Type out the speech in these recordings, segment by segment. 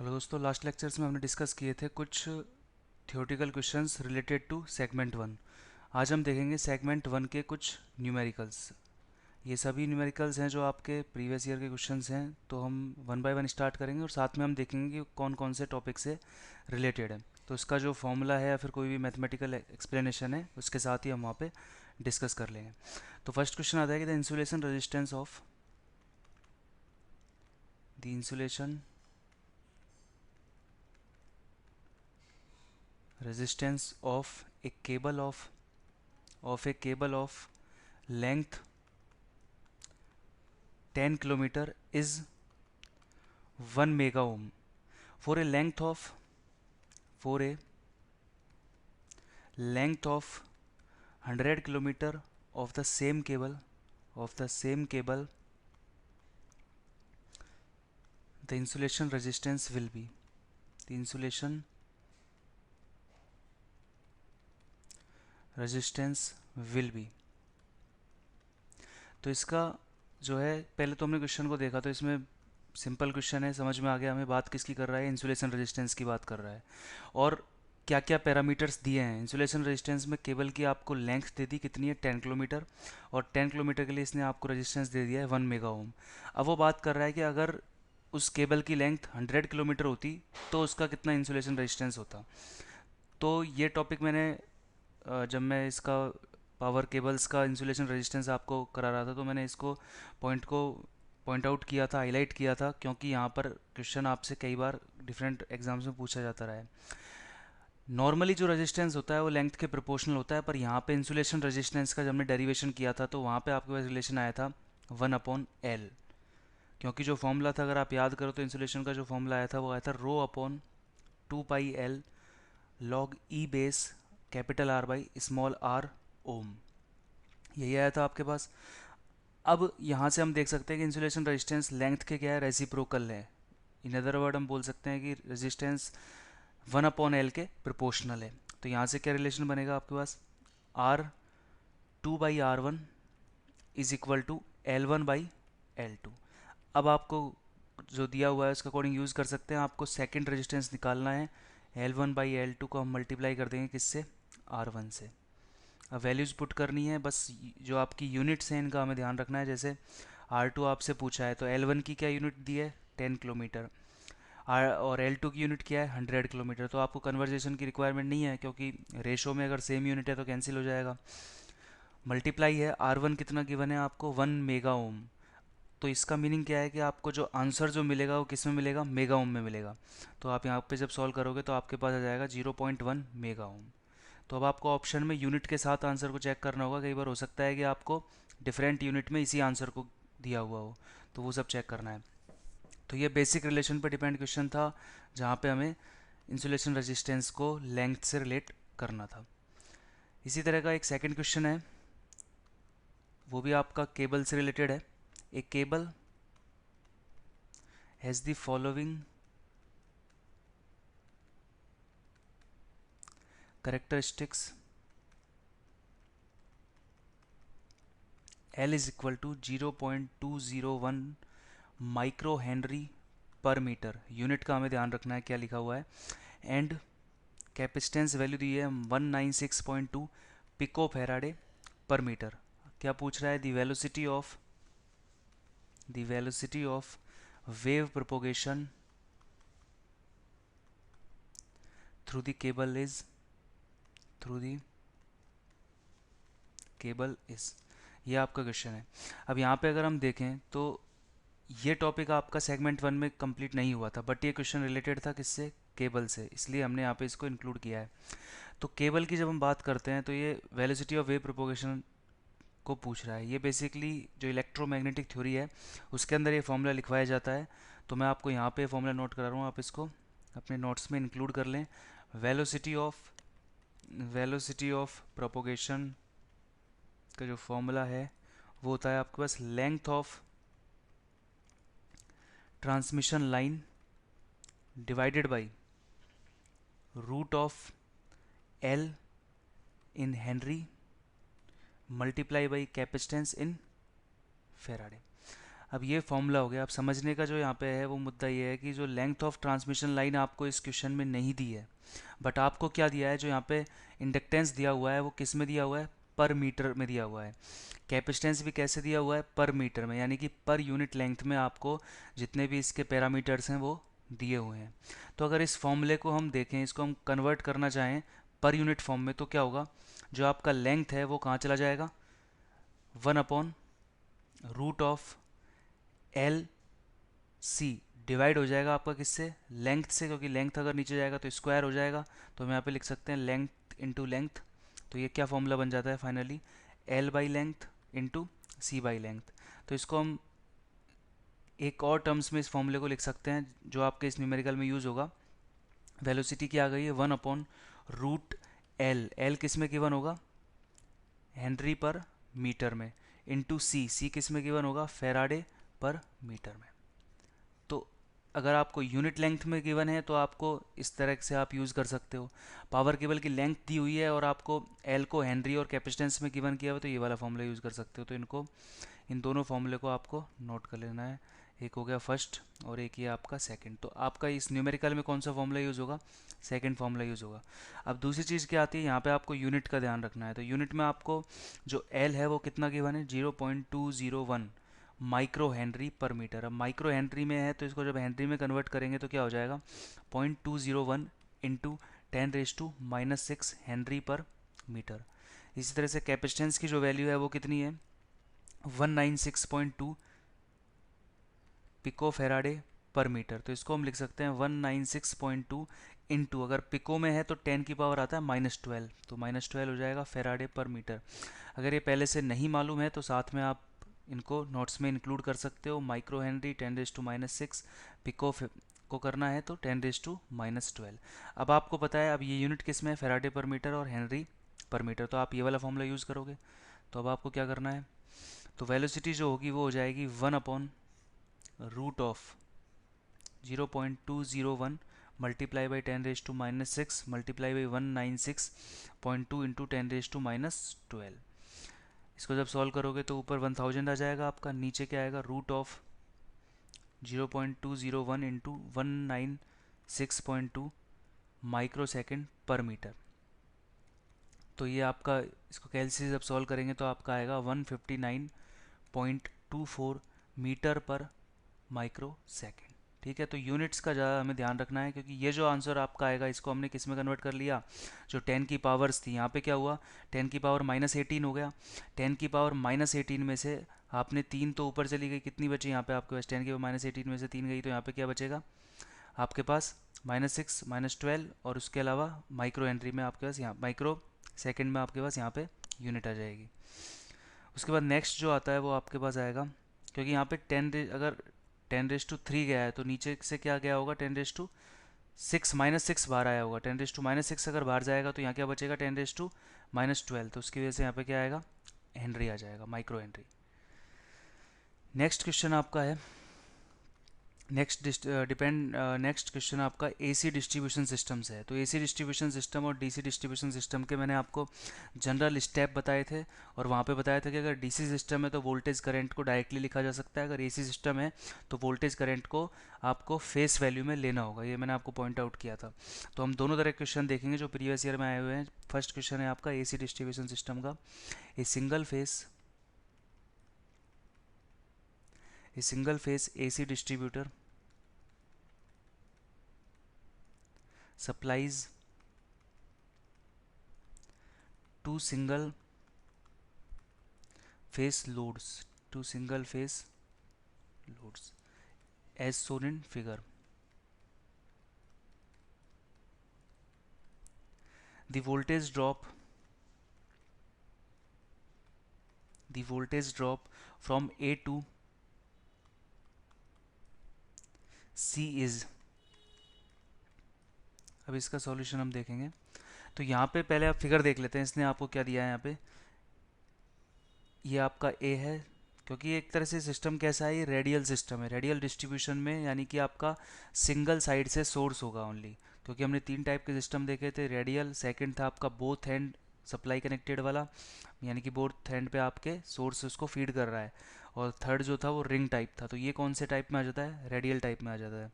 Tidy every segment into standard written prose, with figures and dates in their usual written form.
Hello दोस्तों, last lectures में हमने डिस्कस किए थे कुछ theoretical questions related to segment one. आज हम देखेंगे सेगमेंट वन के कुछ न्यूमेरिकल्स। ये सभी न्यूमेरिकल्स हैं जो आपके प्रीवियस ईयर के क्वेश्चंस हैं, तो हम वन बाय वन स्टार्ट करेंगे और साथ में हम देखेंगे कि कौन कौन से टॉपिक से रिलेटेड है। तो इसका जो फॉर्मूला है या फिर कोई भी मैथमेटिकल एक्सप्लेनेशन है उसके साथ ही हम वहाँ पे डिस्कस कर लेंगे। तो फर्स्ट क्वेश्चन आता है कि the insulation resistance of the insulation resistance of a cable of length 10 kilometer is 1 mega ohm for a length of 100 kilometer of the same cable the insulation resistance will be the insulation resistance will be। तो इसका जो है, पहले तो हमने question को देखा तो इसमें सिंपल क्वेश्चन है, समझ में आ गया हमें बात किसकी कर रहा है, इंसुलेशन रेजिस्टेंस की बात कर रहा है। और क्या क्या पैरामीटर्स दिए हैं इंसुलेशन रेजिस्टेंस में। केबल की आपको लेंथ दे दी कितनी है, 10 किलोमीटर, और 10 किलोमीटर के लिए इसने आपको रेजिस्टेंस दे दिया है 1 मेगा ओम। अब वो बात कर रहा है कि अगर उस केबल की लेंथ 100 किलोमीटर होती तो उसका कितना इंसुलेशन रेजिस्टेंस होता। तो ये टॉपिक मैंने जब मैं इसका पावर केबल्स का इंसुलेशन रेजिस्टेंस आपको करा रहा था तो मैंने इसको पॉइंट आउट किया था, हाईलाइट किया था, क्योंकि यहाँ पर क्वेश्चन आपसे कई बार डिफरेंट एग्जाम्स में पूछा जाता रहा है। नॉर्मली जो रेजिस्टेंस होता है वो लेंथ के प्रोपोर्शनल होता है, पर यहाँ पे इंसुलेशन रेजिस्टेंस का जब हमने डेरिवेशन किया था तो वहाँ पे आपके पास रिलेशन आया था 1/L। क्योंकि जो फॉर्मूला था, अगर आप याद करो तो इंसुलेशन का जो फॉर्मूला आया था वो आया था ρ/2πL log E base capital R by small r ओम। यही आया था आपके पास। अब यहाँ से हम देख सकते हैं कि इंसुलेशन रेजिस्टेंस लेंथ के क्या है, रेसिप्रोकल है। इन अदर वर्ड हम बोल सकते हैं कि रेजिस्टेंस 1/L के प्रोपोर्शनल है। तो यहाँ से क्या रिलेशन बनेगा आपके पास, R2/R1 is equal to L1/L2। अब आपको जो दिया हुआ है उसके अकॉर्डिंग यूज़ कर सकते हैं। आपको सेकेंड रेजिस्टेंस निकालना है, L1/L2 को हम मल्टीप्लाई कर देंगे किससे, R1 से। अब वैल्यूज़ पुट करनी है, बस जो आपकी यूनिट्स हैं इनका हमें ध्यान रखना है। जैसे R2 आपसे पूछा है तो L1 की क्या यूनिट दी है, 10 किलोमीटर, और L2 की यूनिट क्या है, 100 किलोमीटर। तो आपको कन्वर्जेशन की रिक्वायरमेंट नहीं है, क्योंकि रेशो में अगर सेम यूनिट है तो कैंसिल हो जाएगा। मल्टीप्लाई है, R1 कितना गिवन है आपको, 1 मेगा ओम। तो इसका मीनिंग क्या है कि आपको जो आंसर जो मिलेगा वो किस में मिलेगा, मेगा ओम में मिलेगा। तो आप यहाँ पे जब सॉल्व करोगे तो आपके पास आ जाएगा 0.1 मेगा ओम। तो अब आपको ऑप्शन में यूनिट के साथ आंसर को चेक करना होगा। कई बार हो सकता है कि आपको डिफरेंट यूनिट में इसी आंसर को दिया हुआ हो, तो वो सब चेक करना है। तो ये बेसिक रिलेशन पर डिपेंड क्वेश्चन था, जहाँ पे हमें इंसुलेशन रेजिस्टेंस को लेंथ से रिलेट करना था। इसी तरह का एक सेकंड क्वेश्चन है, वो भी आपका केबल से रिलेटेड है। A cable has the following characteristics. L is equal to 0.201 micro henry per metre. Unit का हमें ध्यान रखना है क्या लिखा हुआ है। एंड कैपेसिटेंस वैल्यू दी है 196.2 पिको फैराडे पर मीटर। क्या पूछ रहा है, the velocity of wave propagation through the cable is. ये आपका क्वेश्चन है। अब यहाँ पे अगर हम देखें तो ये टॉपिक आपका सेगमेंट वन में कंप्लीट नहीं हुआ था, बट ये क्वेश्चन रिलेटेड था किससे, केबल से, इसलिए हमने यहाँ पे इसको इंक्लूड किया है। तो केबल की जब हम बात करते हैं तो ये वेलोसिटी ऑफ वेव प्रोपोगेशन को पूछ रहा है। ये बेसिकली जो इलेक्ट्रोमैग्नेटिक थ्योरी है उसके अंदर ये फॉर्मूला लिखवाया जाता है। तो मैं आपको यहाँ पे फॉर्मूला नोट करा रहा हूँ, आप इसको अपने नोट्स में इंक्लूड कर लें। वेलोसिटी ऑफ प्रोपोगेशन का जो फॉर्मूला है वो होता है आपके पास length of transmission line divided by root of L in henry multiply by capacitance in faraday. अब ये फॉर्मूला हो गया। अब समझने का जो यहाँ पे है वो मुद्दा ये है कि जो लेंथ ऑफ ट्रांसमिशन लाइन आपको इस क्वेश्चन में नहीं दी है, बट आपको क्या दिया है, जो यहाँ पे इंडक्टेंस दिया हुआ है वो किस में दिया हुआ है, पर मीटर में दिया हुआ है। कैपेसिटेंस भी कैसे दिया हुआ है, पर मीटर में, यानी कि पर यूनिट लेंथ में आपको जितने भी इसके पैरामीटर्स हैं वो दिए हुए हैं। तो अगर इस फॉर्मूले को हम देखें, इसको हम कन्वर्ट करना चाहें पर यूनिट फॉर्म में, तो क्या होगा, जो आपका लेंथ है वो कहाँ चला जाएगा, 1/रूट ऑफ एल सी डिवाइड हो जाएगा आपका किससे, लेंथ से, क्योंकि लेंथ अगर नीचे जाएगा तो स्क्वायर हो जाएगा। तो हम यहाँ पे लिख सकते हैं लेंथ इंटू लेंथ। तो ये क्या फॉर्मूला बन जाता है finally, L by length into C by length. तो इसको हम एक और टर्म्स में इस फॉर्मूले को लिख सकते हैं जो आपके इस न्यूमेरिकल में यूज़ होगा। वेलोसिटी क्या आ गई है, 1/√एल। किस में गिवन होगा, हेनरी पर मीटर में, इंटू सी किस में गिवन होगा, फेराडे पर मीटर में। तो अगर आपको यूनिट लेंथ में गिवन है तो आपको इस तरह से आप यूज़ कर सकते हो। पावर केबल की लेंथ दी हुई है और आपको एल को हेनरी और कैपेसिटेंस में गिवन किया हुआ, तो ये वाला फॉर्मूला यूज़ कर सकते हो। तो इनको, इन दोनों फॉर्मूले को आपको नोट कर लेना है। एक हो गया फर्स्ट और एक ये आपका सेकंड। तो आपका इस न्यूमेरिकल में कौन सा फॉर्मूला यूज़ होगा, सेकंड फॉर्मूला यूज़ होगा। अब दूसरी चीज़ क्या आती है, यहाँ पे आपको यूनिट का ध्यान रखना है। तो यूनिट में आपको जो एल है वो कितना गिवन है, 0.201 माइक्रो हेनरी पर मीटर। अब माइक्रो हेनरी में है तो इसको जब हेनरी में कन्वर्ट करेंगे तो क्या हो जाएगा, 0.201 इंटू 10⁻⁻6 हेनरी पर मीटर। इसी तरह से कैपेसिटेंस की जो वैल्यू है वो कितनी है, 196.2 पिको फेराडे पर मीटर। तो इसको हम लिख सकते हैं 196.2 इंटू, अगर पिको में है तो 10 की पावर आता है -12, तो -12 हो जाएगा फेराडे पर मीटर। अगर ये पहले से नहीं मालूम है तो साथ में आप इनको नोट्स में इंक्लूड कर सकते हो। माइक्रो हेनरी 10⁻⁻6, पिको को करना है तो 10⁻12। अब आपको पता है, अब ये यूनिट किस में है, फेराडे पर मीटर और हेनरी पर मीटर, तो आप ये वाला फॉर्मूला यूज़ करोगे। तो अब आपको क्या करना है, तो वेलोसिटी जो होगी वो हो जाएगी 1/√ऑफ 0.201 multiply by 10⁻⁻6 multiply by 196.2 into 10⁻12। इसको जब सॉल्व करोगे तो ऊपर 1000 आ जाएगा आपका, नीचे क्या आएगा, √ऑफ 0.201 इंटू 196.2 माइक्रो सेकेंड पर मीटर। तो ये आपका, इसको कैलसी जब सॉल्व करेंगे तो आपका आएगा 159.24 मीटर पर माइक्रो सेकेंड। ठीक है, तो यूनिट्स का ज़्यादा हमें ध्यान रखना है, क्योंकि ये जो आंसर आपका आएगा इसको हमने किस में कन्वर्ट कर लिया, जो 10 की पावर्स थी, यहाँ पे क्या हुआ, 10 की पावर -18 हो गया। 10 की पावर -18 में से आपने 3 तो ऊपर चली गई, कितनी बची यहाँ पे आपके पास, 10 की पावर -18 में से 3 गई, तो यहाँ पे क्या बचेगा आपके पास, -6 -12, और उसके अलावा माइक्रो हेनरी में आपके पास, यहाँ माइक्रो सेकेंड में आपके पास यहाँ पे यूनिट आ जाएगी। उसके बाद नेक्स्ट जो आता है वो आपके पास आएगा, क्योंकि यहाँ पे 10 अगर 10⁻³ गया है तो नीचे से क्या गया होगा, 10⁻6 -6 बाहर आया होगा। 10⁻6 अगर बाहर जाएगा तो यहाँ क्या बचेगा, 10⁻12, तो उसकी वजह से यहाँ पे क्या आएगा, हेनरी आ जाएगा, माइक्रो हेनरी। नेक्स्ट क्वेश्चन आपका है, नेक्स्ट क्वेश्चन आपका एसी डिस्ट्रीब्यूशन सिस्टम से है। तो एसी डिस्ट्रीब्यूशन सिस्टम और डीसी डिस्ट्रीब्यूशन सिस्टम के मैंने आपको जनरल स्टेप बताए थे, और वहाँ पे बताया था कि अगर डीसी सिस्टम है तो वोल्टेज करंट को डायरेक्टली लिखा जा सकता है, अगर एसी सिस्टम है तो वोल्टेज करंट को आपको फेस वैल्यू में लेना होगा, ये मैंने आपको पॉइंट आउट किया था। तो हम दोनों तरह के क्वेश्चन देखेंगे जो प्रीवियस ईयर में आए हुए हैं। फर्स्ट क्वेश्चन है आपका एसी डिस्ट्रीब्यूशन सिस्टम का, a single phase AC distributor supplies two single phase loads as shown in figure. The voltage drop from A to C is, अब इसका सॉल्यूशन हम देखेंगे। तो यहाँ पे पहले आप फिगर देख लेते हैं, इसने आपको क्या दिया है यहाँ पे, ये आपका ए है, क्योंकि एक तरह से सिस्टम कैसा है, ये रेडियल सिस्टम है, रेडियल डिस्ट्रीब्यूशन में, यानी कि आपका सिंगल साइड से सोर्स होगा ओनली, क्योंकि हमने 3 टाइप के सिस्टम देखे थे, रेडियल, सेकंड था आपका बोथ हैंड सप्लाई कनेक्टेड वाला, यानी कि बोथ हैंड पे आपके सोर्स उसको फीड कर रहा है, और थर्ड जो था वो रिंग टाइप था। तो ये कौन से टाइप में आ जाता है, रेडियल टाइप में आ जाता है।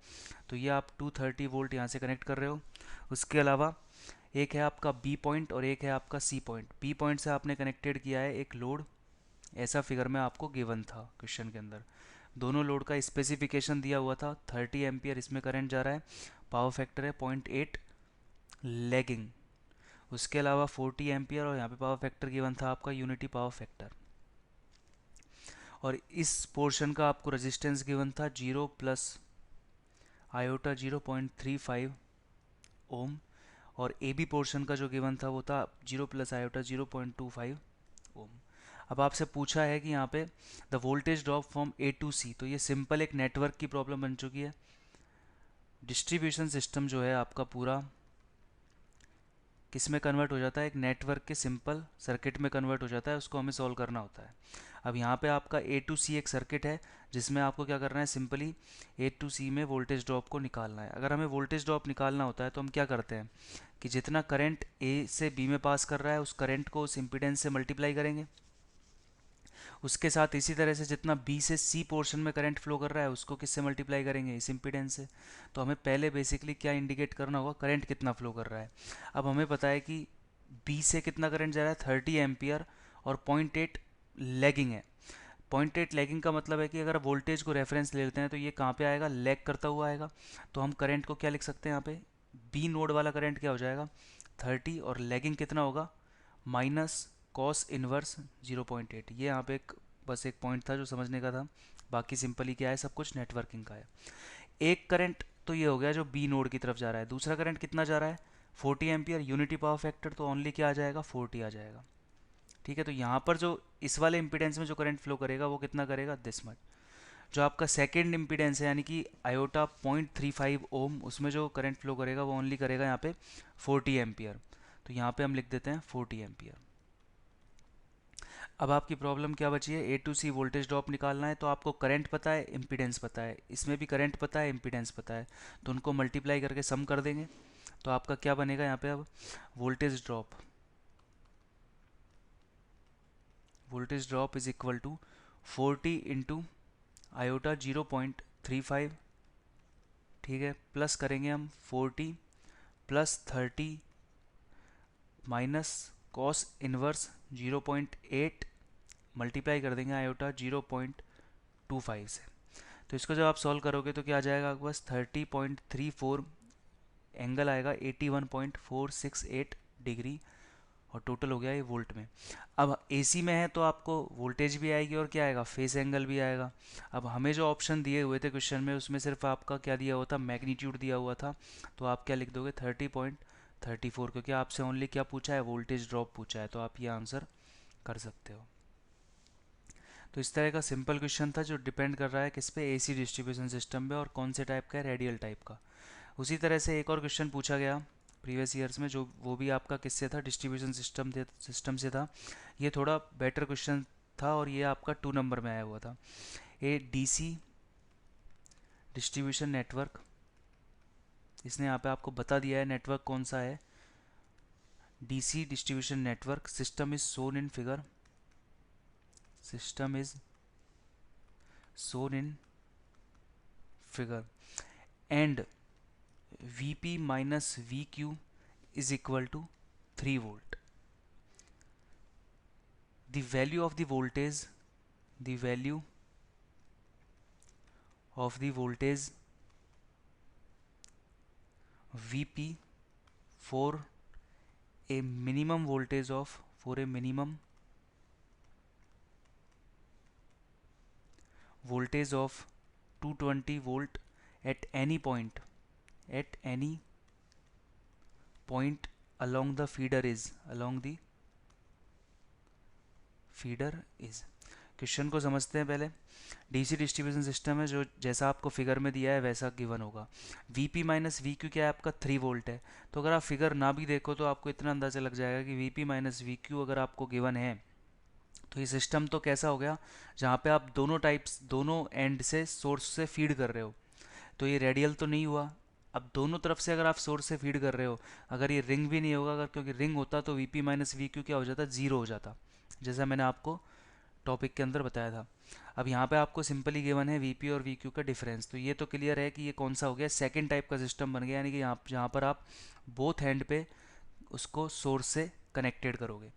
तो ये आप 230 वोल्ट यहाँ से कनेक्ट कर रहे हो। उसके अलावा एक है आपका बी पॉइंट और एक है आपका सी पॉइंट। बी पॉइंट से आपने कनेक्टेड किया है एक लोड, ऐसा फिगर में आपको गिवन था क्वेश्चन के अंदर। दोनों लोड का स्पेसिफिकेशन दिया हुआ था, 30 एम्पियर इसमें करंट जा रहा है, पावर फैक्टर है 0.8 लैगिंग। उसके अलावा 40 एम्पियर और यहाँ पे पावर फैक्टर गिवन था आपका यूनिटी पावर फैक्टर। और इस पोर्शन का आपको रेजिस्टेंस गिवन था 0 प्लस आयोटा 0.35 ओम। और ए बी पोर्शन का जो गिवन था वो था 0 प्लस आयोटा 0.25 ओम। अब आपसे पूछा है कि यहाँ पे the voltage drop from A to C. तो ये सिंपल एक नेटवर्क की प्रॉब्लम बन चुकी है। डिस्ट्रीब्यूशन सिस्टम जो है आपका पूरा किस में कन्वर्ट हो जाता है, एक नेटवर्क के सिंपल सर्किट में कन्वर्ट हो जाता है, उसको हमें सॉल्व करना होता है। अब यहाँ पे आपका ए टू सी एक सर्किट है जिसमें आपको क्या करना है, सिंपली ए टू सी में वोल्टेज ड्रॉप को निकालना है। अगर हमें वोल्टेज ड्रॉप निकालना होता है तो हम क्या करते हैं कि जितना करंट ए से बी में पास कर रहा है उस करंट को उस इम्पीडेंस से मल्टीप्लाई करेंगे। उसके साथ इसी तरह से जितना बी से सी पोर्शन में करंट फ्लो कर रहा है उसको किससे मल्टीप्लाई करेंगे, इस इम्पीडेंस से। तो हमें पहले बेसिकली क्या इंडिकेट करना होगा, करंट कितना फ्लो कर रहा है। अब हमें पता है कि बी से कितना करंट जा रहा है 30 एम्पियर और 0.8 लैगिंग है। 0.8 लैगिंग का मतलब है कि अगर वोल्टेज को रेफरेंस ले लेते हैं तो ये कहाँ पे आएगा, लैग करता हुआ आएगा। तो हम करंट को क्या लिख सकते हैं यहाँ पे, बी नोड वाला करंट क्या हो जाएगा 30 और लैगिंग कितना होगा माइनस कॉस इनवर्स 0.8। ये यहाँ पे एक बस एक पॉइंट था जो समझने का था, बाकी सिंपली क्या है, सब कुछ नेटवर्किंग का है। एक करंट तो ये हो गया जो बी नोड की तरफ जा रहा है। दूसरा करंट कितना जा रहा है 40 एम्पियर, यूनिटी पावर फैक्टर तो ओनली क्या आ जाएगा 40 आ जाएगा। ठीक है, तो यहाँ पर जो इस वाले इंपीडेंस में जो करंट फ्लो करेगा वो कितना करेगा, दिस मच। जो आपका सेकेंड इंपीडेंस है यानी कि आयोटा 0.35 ओम, उसमें जो करंट फ्लो करेगा वो ओनली करेगा यहाँ पे 40 एम्पियर। तो यहाँ पे हम लिख देते हैं 40 एम्पियर। अब आपकी प्रॉब्लम क्या बची है, ए टू सी वोल्टेज ड्रॉप निकालना है। तो आपको करंट पता है, इम्पीडेंस पता है, इसमें भी करंट पता है, इम्पीडेंस पता है, तो उनको मल्टीप्लाई करके सम कर देंगे। तो आपका क्या बनेगा यहाँ पे, अब voltage drop is equal to 40 into iota 0.35। ठीक है, प्लस करेंगे हम 40 plus 30 minus cos inverse 0.8 multiply कर देंगे आयोटा 0.25 से। तो इसको जब आप सॉल्व करोगे तो क्या आ जाएगा आपके पास 30.34 एंगल आएगा 81.468 डिग्री और टोटल हो गया ये वोल्ट में। अब एसी में है तो आपको वोल्टेज भी आएगी और क्या आएगा, फेस एंगल भी आएगा। अब हमें जो ऑप्शन दिए हुए थे क्वेश्चन में उसमें सिर्फ आपका क्या दिया हुआ था, मैग्नीट्यूड दिया हुआ था। तो आप क्या लिख दोगे 30.34, क्योंकि आपसे ओनली क्या पूछा है, वोल्टेज ड्रॉप पूछा है। तो आप ये आंसर कर सकते हो। तो इस तरह का सिंपल क्वेश्चन था जो डिपेंड कर रहा है किस पे, एसी डिस्ट्रीब्यूशन सिस्टम पे, और कौन से टाइप का है, रेडियल टाइप का। उसी तरह से एक और क्वेश्चन पूछा गया प्रीवियस ईयर्स में, जो वो भी आपका किससे था, डिस्ट्रीब्यूशन सिस्टम से था। ये थोड़ा बेटर क्वेश्चन था और ये आपका 2 नंबर में आया हुआ था। ए डीसी डिस्ट्रीब्यूशन नेटवर्क, इसने यहाँ पे आपको बता दिया है नेटवर्क कौन सा है, DC distribution network. System is shown in figure, system is shown in figure, and Vp minus Vq is equal to 3 volt. The value of the voltage, the value of the voltage Vp for a minimum voltage of, for a minimum voltage of 220 volt at any point, at any point along the feeder is, along the feeder is। Question को समझते हैं पहले। DC distribution system है, जो जैसा आपको figure में दिया है वैसा गिवन होगा। Vp माइनस Vq क्या है आपका 3 वोल्ट है। तो अगर आप फिगर ना भी देखो तो आपको इतना अंदाज़ा लग जाएगा कि Vp माइनस Vq अगर आपको गिवन है तो ये सिस्टम तो कैसा हो गया, जहाँ पे आप दोनों टाइप्स, दोनों एंड से सोर्स से फीड कर रहे हो। तो ये रेडियल तो नहीं हुआ। अब दोनों तरफ से अगर आप सोर्स से फीड कर रहे हो, अगर ये रिंग भी नहीं होगा, अगर क्योंकि रिंग होता तो Vp माइनस Vq क्या हो जाता, जीरो हो जाता, जैसा मैंने आपको टॉपिक के अंदर बताया था। अब यहाँ पे आपको सिंपली गिवन है वीपी और वीक्यू का डिफरेंस, तो ये तो क्लियर है कि ये कौन सा हो गया, सेकंड टाइप का सिस्टम बन गया, यानी कि यहाँ पर आप बोथ हैंड पे उसको सोर्स से कनेक्टेड करोगे।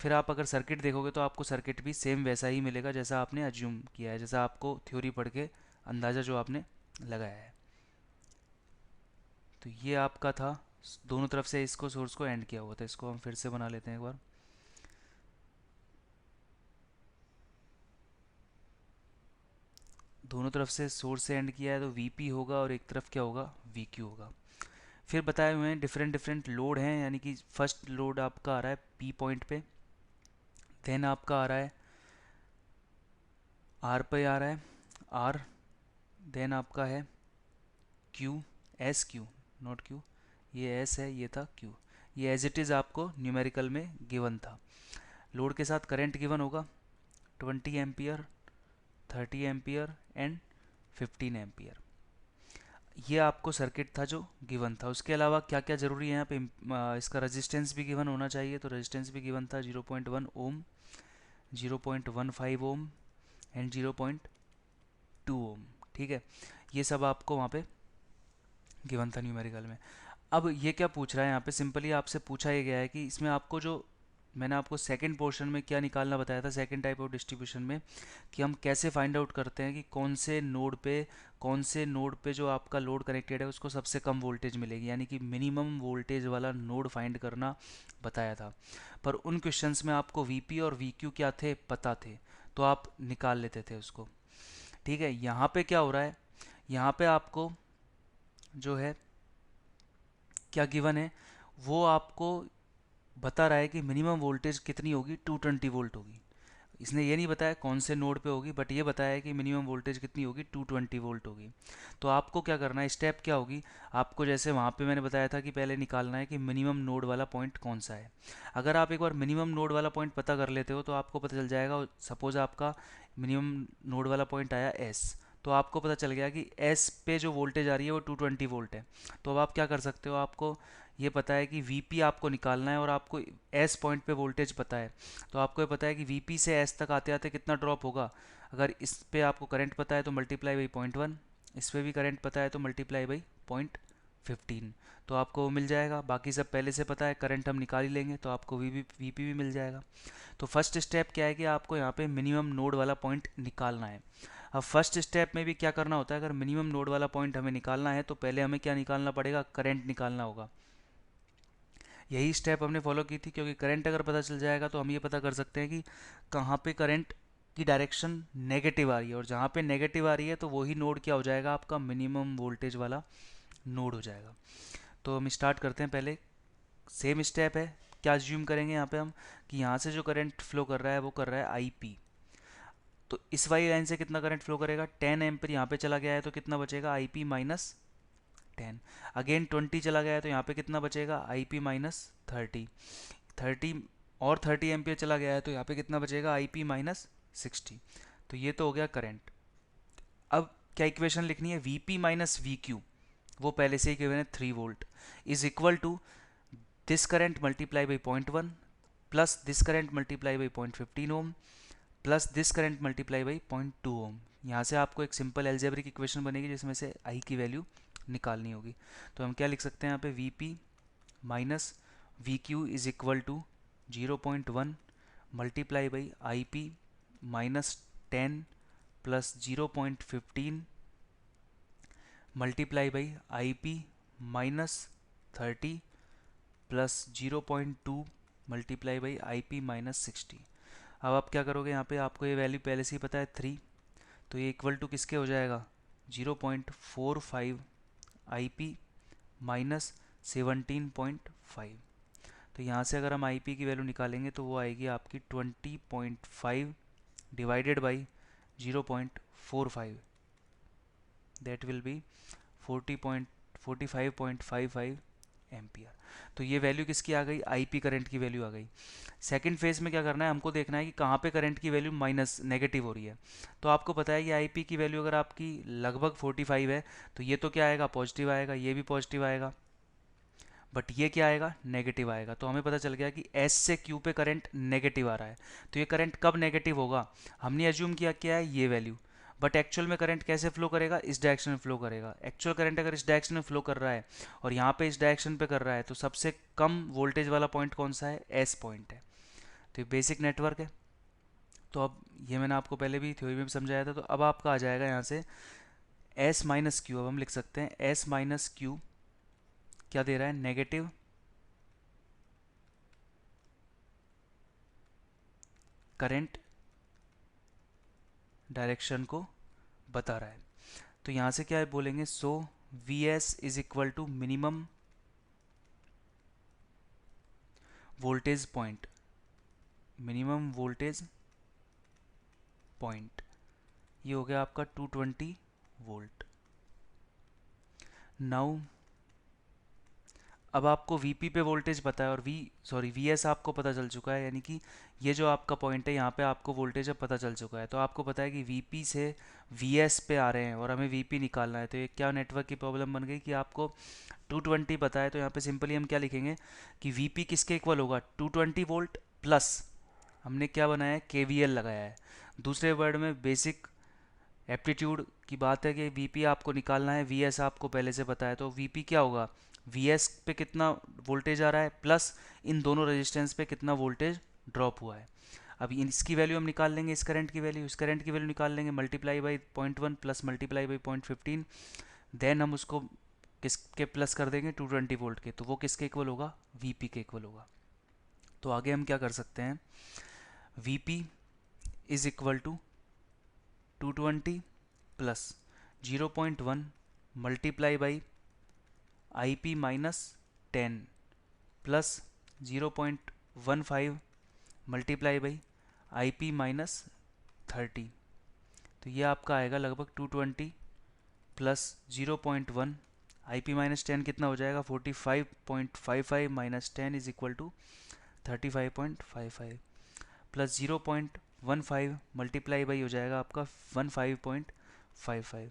फिर आप अगर सर्किट देखोगे तो आपको सर्किट भी सेम वैसा ही मिलेगा जैसा आपने अज्यूम किया है, जैसा आपको थ्योरी पढ़ के अंदाज़ा जो आपने लगाया है। तो ये आपका था, दोनों तरफ से इसको सोर्स को एंड किया हुआ था। इसको हम फिर से बना लेते हैं एक बार। दोनों तरफ से सोर्स से एंड किया है तो वीपी होगा और एक तरफ क्या होगा, वीक्यू होगा। फिर बताए हुए हैं डिफरेंट डिफरेंट लोड हैं, यानी कि फर्स्ट लोड आपका आ रहा है पी पॉइंट पे, देन आपका आ रहा है आर पे आ रहा है आर, देन आपका है Q, S Q, not Q, ये एस है, ये था क्यू। ये एज इट इज़ आपको न्यूमेरिकल में गिवन था। लोड के साथ करंट गिवन होगा 20 एम्पियर, 30 एम्पियर एंड 15 एम्पियर। ये आपको सर्किट था जो गिवन था। उसके अलावा क्या क्या ज़रूरी है यहाँ पे, इसका रेजिस्टेंस भी गिवन होना चाहिए, तो रेजिस्टेंस भी गिवन था 0.1 ओम, 0.15 ओम एंड 0.2 ओम। ठीक है, ये सब आपको वहाँ पे गिवन था न्यूमेरिकल में। अब ये क्या पूछ रहा है यहाँ पे, सिंपली आपसे पूछा ये गया है कि इसमें आपको जो मैंने आपको सेकंड पोर्शन में क्या निकालना बताया था, सेकंड टाइप ऑफ डिस्ट्रीब्यूशन में, कि हम कैसे फाइंड आउट करते हैं कि कौन से नोड पे जो आपका लोड कनेक्टेड है उसको सबसे कम वोल्टेज मिलेगी, यानी कि मिनिमम वोल्टेज वाला नोड फाइंड करना बताया था। पर उन क्वेश्चंस में आपको वीपी और वीक्यू क्या थे पता थे, तो आप निकाल लेते थे उसको। ठीक है, यहाँ पे क्या हो रहा है, यहाँ पे आपको जो है क्या गिवन है, वो आपको बता रहा है कि मिनिमम वोल्टेज कितनी होगी, 220 वोल्ट होगी। इसने ये नहीं बताया कौन से नोड पे होगी, बट ये बताया है कि मिनिमम वोल्टेज कितनी होगी, 220 वोल्ट होगी। तो आपको क्या करना है, स्टेप क्या होगी, आपको जैसे वहाँ पे मैंने बताया था कि पहले निकालना है कि मिनिमम नोड वाला पॉइंट कौन सा है। अगर आप एक बार मिनिमम नोड वाला पॉइंट पता कर लेते हो तो आपको पता चल जाएगा, सपोज आपका मिनिमम नोड वाला पॉइंट आया एस, तो आपको पता चल गया कि एस पे जो वोल्टेज आ रही है वो 220 वोल्ट है। तो अब आप क्या कर सकते हो, आपको ये पता है कि वीपी आपको निकालना है और आपको एस पॉइंट पे वोल्टेज पता है, तो आपको ये पता है कि वीपी से एस तक आते आते कितना ड्रॉप होगा। अगर इस पे आपको करंट पता है तो मल्टीप्लाई बाई 0.1, इस पे भी करंट पता है तो मल्टीप्लाई बाई 0.15, तो आपको वो मिल जाएगा। बाकी सब पहले से पता है, करंट हम निकाल ही लेंगे तो आपको वीपी भी मिल जाएगा। तो फर्स्ट स्टेप क्या है कि आपको यहाँ पे मिनिमम नोड वाला पॉइंट निकालना है। अब फर्स्ट स्टेप में भी क्या करना होता है, अगर मिनिमम नोड वाला पॉइंट हमें निकालना है तो पहले हमें क्या निकालना पड़ेगा, करंट निकालना होगा। यही स्टेप हमने फॉलो की थी, क्योंकि करंट अगर पता चल जाएगा तो हम ये पता कर सकते हैं कि कहाँ पे करंट की डायरेक्शन नेगेटिव आ रही है, और जहाँ पे नेगेटिव आ रही है तो वही नोड क्या हो जाएगा, आपका मिनिमम वोल्टेज वाला नोड हो जाएगा। तो हम स्टार्ट करते हैं, पहले सेम स्टेप है। क्या अज्यूम करेंगे यहाँ पे हम, कि यहाँ से जो करंट फ्लो कर रहा है वो कर रहा है आई पी, तो इस वाली लाइन से कितना करंट फ्लो करेगा, 10 एम्पियर यहाँ पे चला गया है तो कितना बचेगा, आई पी माइनस 10। अगेन 20 चला गया है तो यहाँ पे कितना बचेगा, आई पी माइनस 30। 30 और 30 एम्पियर चला गया है तो यहाँ पे कितना बचेगा, आई पी माइनस 60। तो ये तो हो गया करंट। अब क्या इक्वेशन लिखनी है, V P minus V Q, वो पहले से ही गिवन है 3 volt, is equal to this current multiply by 0.1 plus this current multiply by 0.15 ohm plus this current multiply by 0.2 ohm. यहाँ से आपको एक सिंपल एल्जेब्रिक इक्वेशन बनेगी जिसमें से आई की वैल्यू निकालनी होगी। तो हम क्या लिख सकते हैं यहाँ पे, V P minus V Q is equal to 0.1 multiply by I P minus 10 plus 0.15 multiply by I P minus 30 plus 0.2 multiply by I P minus 60। अब आप क्या करोगे, यहाँ पे आपको ये वैल्यू पहले से ही पता है 3, तो ये इक्वल टू किसके हो जाएगा, 0.45 आई पी माइनस 17.5। तो यहाँ से अगर हम आई पी की वैल्यू निकालेंगे तो वो आएगी आपकी 20.5 divided by 0.45, that will be 45.55 ampere. तो ये वैल्यू किसकी आ गई, आईपी करंट की वैल्यू आ गई। सेकंड फेज में क्या करना है, हमको देखना है कि कहाँ पे करंट की वैल्यू माइनस नेगेटिव हो रही है। तो आपको पता है कि आईपी की वैल्यू अगर आपकी लगभग 45 है तो ये तो क्या आएगा, पॉजिटिव आएगा, ये भी पॉजिटिव आएगा। बट ये क्या आएगा, नेगेटिव आएगा। तो हमें पता चल गया कि एस से क्यू पे करंट नेगेटिव आ रहा है। तो ये करंट कब नेगेटिव होगा, हमने एज्यूम किया क्या है, ये वैल्यू। बट एक्चुअल में करंट कैसे फ्लो करेगा, इस डायरेक्शन में फ्लो करेगा। एक्चुअल करंट अगर इस डायरेक्शन में फ्लो कर रहा है और यहाँ पे इस डायरेक्शन पे कर रहा है, तो सबसे कम वोल्टेज वाला पॉइंट कौन सा है, एस पॉइंट है। तो ये बेसिक नेटवर्क है। तो अब ये मैंने आपको पहले भी थ्योरी में भी समझाया था। तो अब आपका आ जाएगा यहाँ से एस माइनस क्यू। अब हम लिख सकते हैं एस माइनस क्यू क्या दे रहा है, नेगेटिव करंट डायरेक्शन को बता रहा है। तो यहाँ से क्या है बोलेंगे, so V S is equal to minimum voltage point, minimum voltage point, ये हो गया आपका 220 वोल्ट। नाउ अब आपको Vp पे वोल्टेज पता है और Vs आपको पता चल चुका है, यानी कि ये जो आपका पॉइंट है यहाँ पे आपको वोल्टेज अब पता चल चुका है। तो आपको पता है कि Vp से Vs पे आ रहे हैं और हमें Vp निकालना है। तो ये क्या नेटवर्क की प्रॉब्लम बन गई कि आपको 220 पता है। तो यहाँ पे सिंपली हम क्या लिखेंगे कि Vp किसके इक्वल होगा, 220 वोल्ट प्लस हमने क्या बनाया है, KVL लगाया है। दूसरे वर्ड में बेसिक एप्टीट्यूड की बात है कि Vp आपको निकालना है, Vs आपको पहले से पता है। तो Vp क्या होगा, Vs पे कितना वोल्टेज आ रहा है प्लस इन दोनों रेजिस्टेंस पे कितना वोल्टेज ड्रॉप हुआ है। अब इसकी वैल्यू हम निकाल लेंगे, इस करंट की वैल्यू, इस करंट की वैल्यू निकाल लेंगे, multiply by 0.1 plus multiply by 0.15, then हम उसको किसके प्लस कर देंगे, 220 वोल्ट के। तो वो किसके इक्वल होगा, Vp के इक्वल होगा। तो आगे हम क्या कर सकते हैं, Vp is equal to 220 plus 0.1 multiply by IP minus 10 plus 0.15 multiply by IP minus 30। तो ये आपका आएगा लगभग 220 प्लस 0.1, IP माइनस 10 कितना हो जाएगा, 45.55 minus 10 is equal to 35.55 plus 0.15 multiply by हो जाएगा आपका 15.55।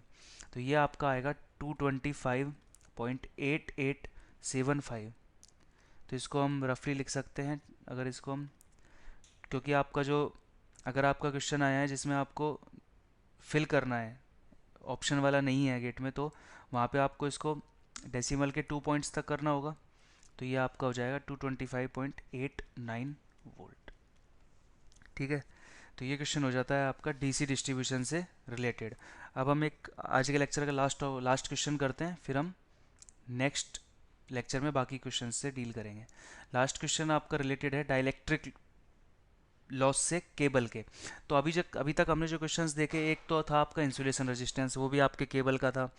तो ये आपका आएगा 225.8875। तो इसको हम रफली लिख सकते हैं, अगर इसको हम, क्योंकि आपका जो, अगर आपका क्वेश्चन आया है जिसमें आपको फिल करना है, ऑप्शन वाला नहीं है गेट में, तो वहाँ पे आपको इसको डेसिमल के 2 पॉइंट्स तक करना होगा। तो ये आपका हो जाएगा 225.89 वोल्ट। ठीक है, तो ये क्वेश्चन हो जाता है आपका डीसी डिस्ट्रीब्यूशन से रिलेटेड। अब हम एक आज के लेक्चर का लास्ट क्वेश्चन करते हैं, फिर हम नेक्स्ट लेक्चर में बाकी क्वेश्चन से डील करेंगे। लास्ट क्वेश्चन आपका रिलेटेड है डाइलेक्ट्रिक लॉस से केबल के। तो अभी तक हमने जो क्वेश्चंस देखे, एक तो था आपका इंसुलेशन रेजिस्टेंस, वो भी आपके केबल का था।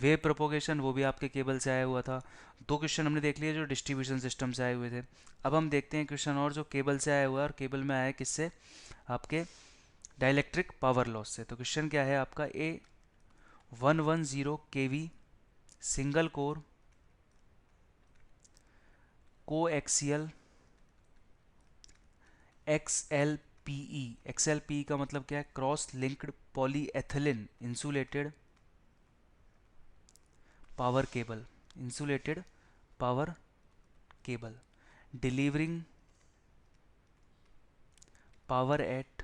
वेव प्रोपोगेशन, वो भी आपके केबल से आया हुआ था। दो क्वेश्चन हमने देख लिए जो डिस्ट्रीब्यूशन सिस्टम से आए हुए थे। अब हम देखते हैं क्वेश्चन और जो केबल से आया हुआ है, और केबल में आया है किससे, आपके डाइलेक्ट्रिक पावर लॉस से। तो क्वेश्चन क्या है आपका, a 110 kV single core coaxial XLPE, XLPE का मतलब क्या है, cross linked polyethylene insulated power cable, insulated power cable delivering power at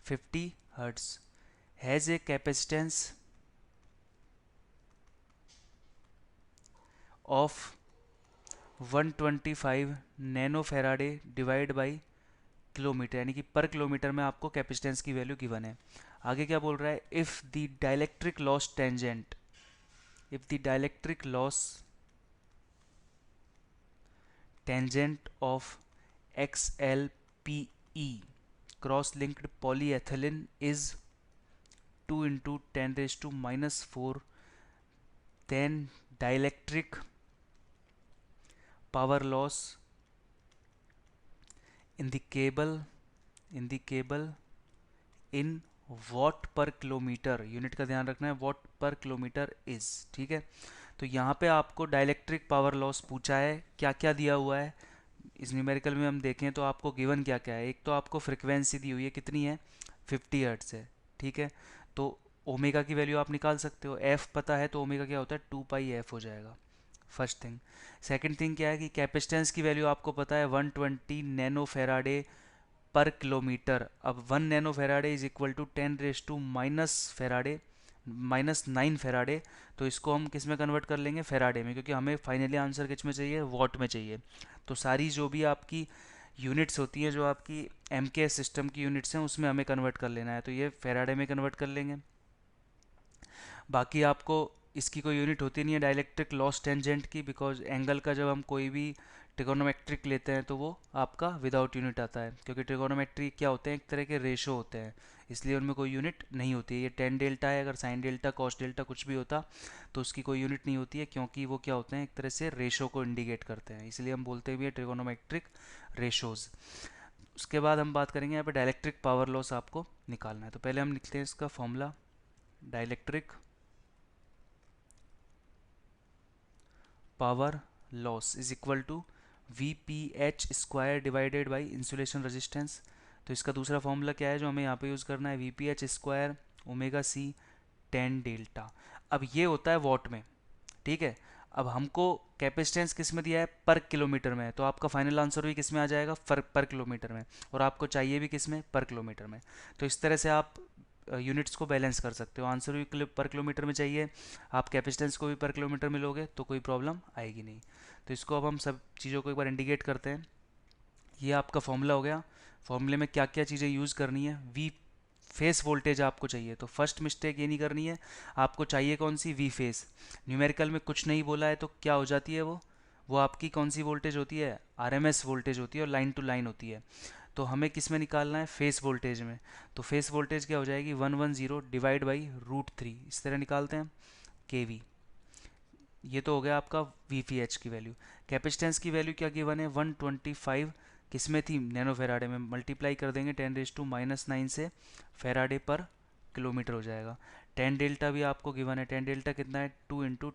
50 hertz has a capacitance of 125 nano farad divide by kilometre, यानी कि पर किलोमीटर में आपको कैपेसिटेंस की वैल्यू गिवन है। आगे क्या बोल रहा है, if the dielectric loss tangent, if the dielectric loss tangent of XLPE cross linked polyethylene is 2 into 10 raised to minus 4, then dielectric power loss in the cable in what पर kilometre, unit का ध्यान रखना है, what पर kilometre is. ठीक है, तो यहाँ पे आपको डाइलेक्ट्रिक पावर लॉस पूछा है, क्या क्या दिया हुआ है इस न्यूमेरिकल में हम देखें तो आपको गिवन क्या क्या है। एक तो आपको फ्रिक्वेंसी दी हुई है, कितनी है, 50 हर्ट्ज है। ठीक है, तो ओमेगा की वैल्यू आप निकाल सकते हो, एफ पता है तो ओमेगा क्या होता है 2 पाई एफ हो जाएगा, फर्स्ट थिंग। सेकंड थिंग क्या है कि कैपेसिटेंस की वैल्यू आपको पता है 120 नैनो फेराडे पर किलोमीटर। अब 1 nano farad is equal to 10 raise to minus farad, -9 farad. तो इसको हम किस में कन्वर्ट कर लेंगे, फेराडे में, क्योंकि हमें फाइनली आंसर किस में चाहिए, वॉट में चाहिए। तो सारी जो भी आपकी यूनिट्स होती हैं, जो आपकी एम के सिस्टम की यूनिट्स हैं, उसमें हमें कन्वर्ट कर लेना है, तो ये फेराडे में कन्वर्ट कर लेंगे। बाकी आपको इसकी कोई यूनिट होती नहीं है डाइलेक्ट्रिक लॉस टेंजेंट की, बिकॉज एंगल का जब हम कोई भी ट्रिगोनोमेट्रिक लेते हैं तो वो आपका विदाउट यूनिट आता है, क्योंकि ट्रिगोनोमेट्री क्या होते हैं, एक तरह के रेशो होते हैं, इसलिए उनमें कोई यूनिट नहीं होती है। ये टेन डेल्टा है, अगर साइन डेल्टा कॉस डेल्टा कुछ भी होता तो उसकी कोई यूनिट नहीं होती है, क्योंकि वो क्या होते हैं, एक तरह से रेशो को इंडिकेट करते हैं, इसलिए हम बोलते भी है ट्रिगोनोमेट्रिक रेशोज। उसके बाद हम बात करेंगे यहाँ पे डाइलेक्ट्रिक पावर लॉस आपको निकालना है, तो पहले हम लिखते हैं इसका formula. Dielectric power loss is equal to V P H square divided by insulation resistance. तो इसका दूसरा फॉर्मूला क्या है जो हमें यहाँ पे यूज़ करना है, V P H square omega C tan delta. अब ये होता है वॉट में, ठीक है। अब हमको कैपेसिटेंस किस में दिया है, पर किलोमीटर में, तो आपका फाइनल आंसर भी किस में आ जाएगा, पर किलोमीटर में, और आपको चाहिए भी किस में, पर किलोमीटर में। तो इस तरह से आप यूनिट्स को बैलेंस कर सकते हो, आंसर भी पर किलोमीटर में चाहिए, आप कैपेसिटेंस को भी पर किलोमीटर में लोगे तो कोई प्रॉब्लम आएगी नहीं। तो इसको अब हम सब चीज़ों को एक बार इंडिकेट करते हैं। ये आपका फॉर्मूला हो गया। फॉर्मूले में क्या क्या चीज़ें यूज़ करनी है, वी फेस वोल्टेज आपको चाहिए, तो फर्स्ट मिस्टेक ये नहीं करनी है, आपको चाहिए कौन सी, वी फेस। न्यूमेरिकल में कुछ नहीं बोला है तो क्या हो जाती है वो आपकी कौन सी वोल्टेज होती है, आरएमएस वोल्टेज होती है, और लाइन टू लाइन होती है। तो हमें किस में निकालना है, फेस वोल्टेज में। तो फेस वोल्टेज क्या हो जाएगी, 110 डिवाइड बाई √3, इस तरह निकालते हैं, केवी। ये तो हो गया आपका वी पी एच की वैल्यू। कैपेसिटेंस की वैल्यू क्या गिवन है, 125 किस में थी, नैनो फेराडे में, मल्टीप्लाई कर देंगे 10⁻⁹ से, फेराडे पर किलोमीटर हो जाएगा। टेन डेल्टा भी आपको गिवन है, टेन डेल्टा कितना है, 2 ×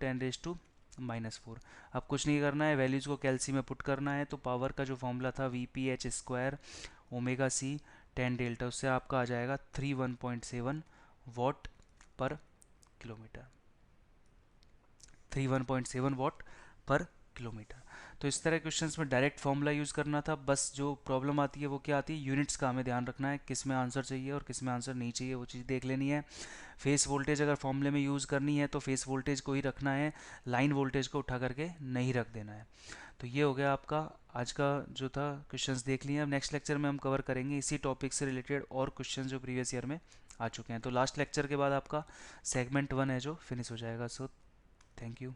10⁻⁴। अब कुछ नहीं करना है, वैल्यूज़ को कैलसी में पुट करना है, तो पावर का जो फॉर्मूला था V P H square omega C tan delta, उससे आपका आ जाएगा 31.7 वॉट पर किलोमीटर, 31.7 वॉट पर किलोमीटर। तो इस तरह क्वेश्चंस में डायरेक्ट फॉर्मूला यूज़ करना था, बस जो प्रॉब्लम आती है वो क्या आती है, यूनिट्स का हमें ध्यान रखना है, किस में आंसर चाहिए और किस में आंसर नहीं चाहिए, वो चीज़ देख लेनी है। फेस वोल्टेज अगर फॉर्मूले में यूज़ करनी है तो फेस वोल्टेज को ही रखना है, लाइन वोल्टेज को उठा करके नहीं रख देना है। तो ये हो गया आपका आज का जो था, क्वेश्चंस देख लिए। अब नेक्स्ट लेक्चर में हम कवर करेंगे इसी टॉपिक से रिलेटेड और क्वेश्चन जो प्रीवियस ईयर में आ चुके हैं। तो लास्ट लेक्चर के बाद आपका सेगमेंट 1 है जो फिनिश हो जाएगा। So thank you.